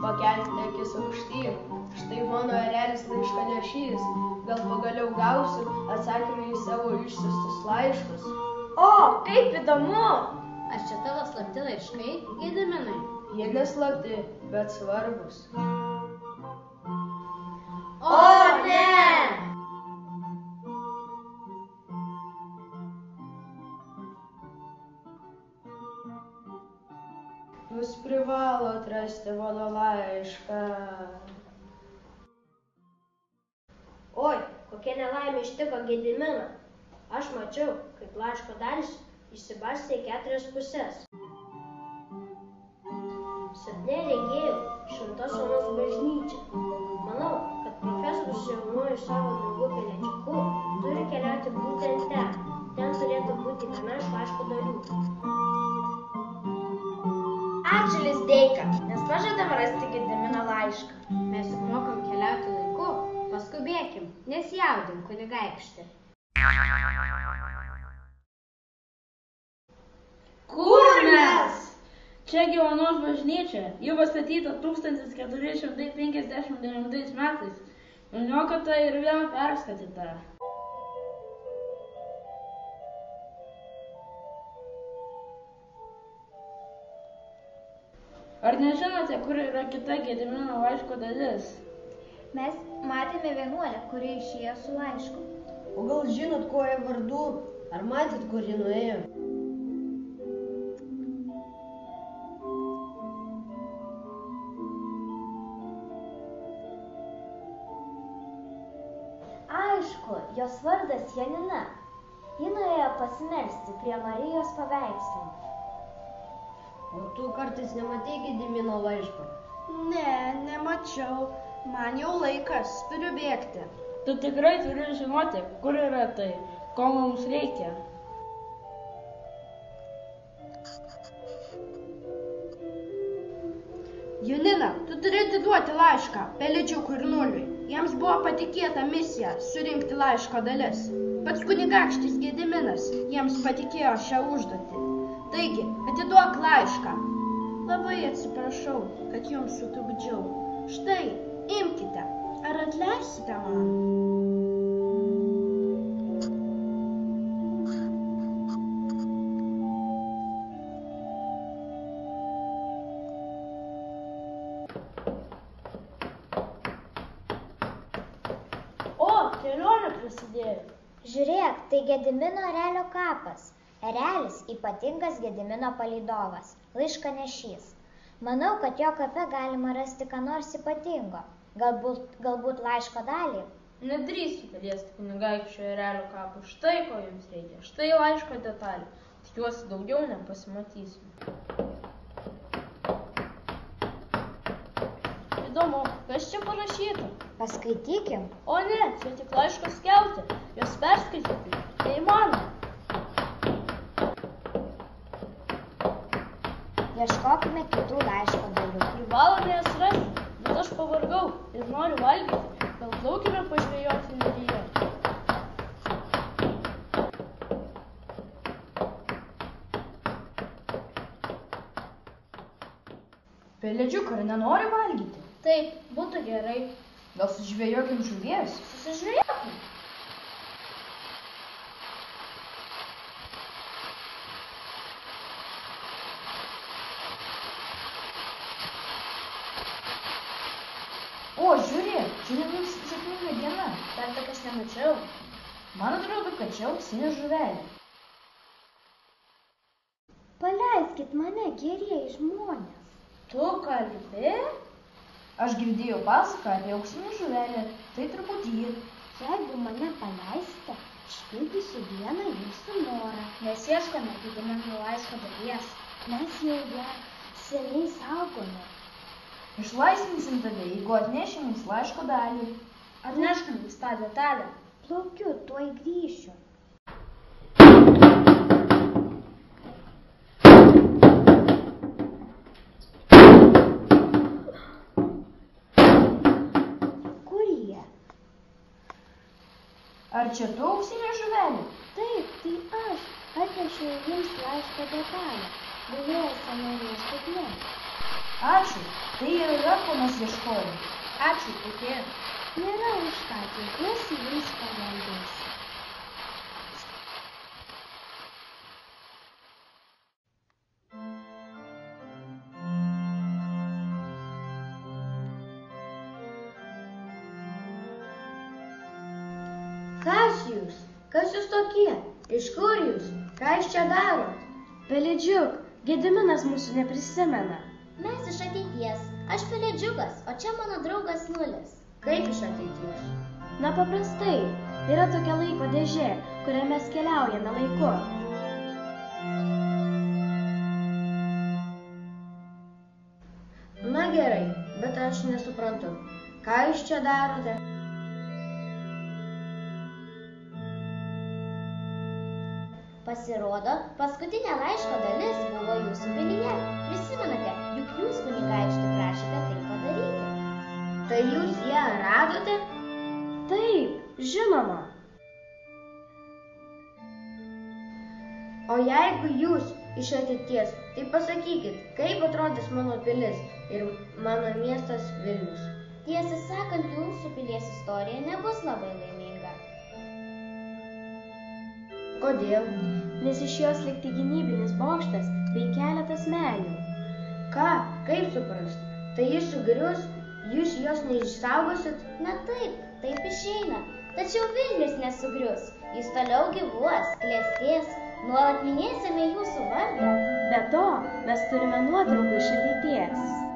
pakelti akis aukštyn. Štai mano erelis laiškanešys. Gal pagaliau gausiu atsakymą į savo išsiųstus laiškus. O, kaip įdomu! Ar čia tavo slapti laiškai, Gediminai? Jie neslapti, bet svarbus. O, ne! Jūs privalot rasti mano laišką. Oi, kokia nelaimė ištiko Gediminą. Aš mačiau, kaip laiško dalis išsibarstė į 4 puses. Sapne regėjau Šventos Onos bažnyčią. Manau, kad profesorius su jaunuoju savo draugu Pelėdžiuku turi keliauti būtent ten. Ten turėtų būti viena iš laiško dalių. Ačiū Lizdeika, nes pažadam rasti Gedimino laišką. Mes juk mokam keliauti laiku. Paskubėkim, nesijaudink, kunigaikšti. Kur mes? Čia Gyvanos bažnyčia. Ji pastatyta 1459 metais. Nuniokota ir vėl perstatyta. Ar nežinote, kur yra kita Gedimino laiško dalis? Mes matėme vienuolę, kuri išėjo su laišku. O gal žinot, kuo jie vardu? Ar matėt, kur ji nuėjo? Aišku, jos vardas Janina. Ji nuėjo pasimelsti prie Marijos paveikslo. O tu kartais nematei Gedimino laiško? Ne, nemačiau. Man jau laikas, turiu bėgti. Tu tikrai turi žinoti, kur yra tai, ko mums reikia. Janina, tu turi atiduoti laišką Pelėdžiukui ir Nuliui. Jiems buvo patikėta misija surinkti laiško dalis. Pats kunigaikštis Gediminas jiems patikėjo šią užduotį. Taigi, atiduok laišką. Labai atsiprašau, kad jums sutrukdžiau. Štai, imkite. Ar atleisite man? O, kelionė prasidėjo. Žiūrėk, tai Gedimino erelio kapas. Erelis ypatingas Gedimino palydovas, laiškanešys. Manau, kad jo kape galima rasti ką nors ypatingo. Galbūt laiško dalį. Nedrįsiu paliesti kunigaikščio erelio kapų. Štai ko jums reikia. Štai laiško detalė. Tikiuosi daugiau nepasimatysime. Įdomu, kas čia parašyta? Paskaitykim. O ne, čia tik laiško skiautė. Jos perskaityti neįmanoma. Ieškokime kitų laiško dalių. Privalome jas rasti, bet aš pavargau ir noriu valgyti. Gal plaukime pažvejoti neryje. Pelėdžiuk, ar nenori valgyti? Taip, būtų gerai. Gal sužvėjokim žuvies? Susižvėjokim. O, žiūrėk, šiandien mums sėkminga diena. Dar tokias nemačiau. Man atrodo, kad čia auksinė žuvelė. Paleiskit mane, gerieji žmonės. Tu kalbi? Aš girdėjau pasaką apie auksinę žuvelę. Tai turbūt ji. Jeigu mane paleisite, išpildysiu vieną jūsų norą. Mes ieškome Gedimino laiško dalies. Mes jau ją seniai saugome. Išlaisvinsim tave, jeigu atneši mums laiško dalį. Atnešk mums tą detalę. Plaukiu, tuoj grįšiu. Kur jie? Ar čia tu auksinė žuvelė? Taip, tai aš atnešiau jums laiško detalę. Gulėjusią Marijos stiklę. Ačiū. Tai ir yra ponas ieškojo. Ačiū, tokie. Nėra už ką, tikiuosi jums pagelbės. Kas jūs? Kas jūs tokie? Iš kur jūs? Ką jūs čia darot? Pelėdžiuk, Gediminas mūsų neprisimena. Mes iš ateities. Aš Pelėdžiukas, o čia mano draugas Nulis. Kaip iš ateities? Na paprastai, yra tokia laiko dėžė, kurią mes keliaujame laiku. Na gerai, bet aš nesuprantu. Ką jūs čia darote? Pasirodo, paskutinė laiško dalis buvo jūsų pilyje. Prisimenate, juk jūs kunigaikštį prašėte tai padaryti. Tai jūs ją radote? Taip, žinoma. O jeigu jūs iš ateities, tai pasakykit, kaip atrodys mano pilis ir mano miestas Vilnius. Tiesą sakant, jūsų pilies istorija nebus labai laiminga. Kodėl? Nes iš jos likti gynybinis bokštas bei keletas menių. Ką? Kaip suprast? Tai jis sugrius? Jūs jos neišsaugosit? Na taip išeina. Tačiau Vilnius nesugrius. Jis toliau gyvuos, klestės. Nuolat minėsime jūsų vardą. Be to, mes turime nuotraukų iš ateities.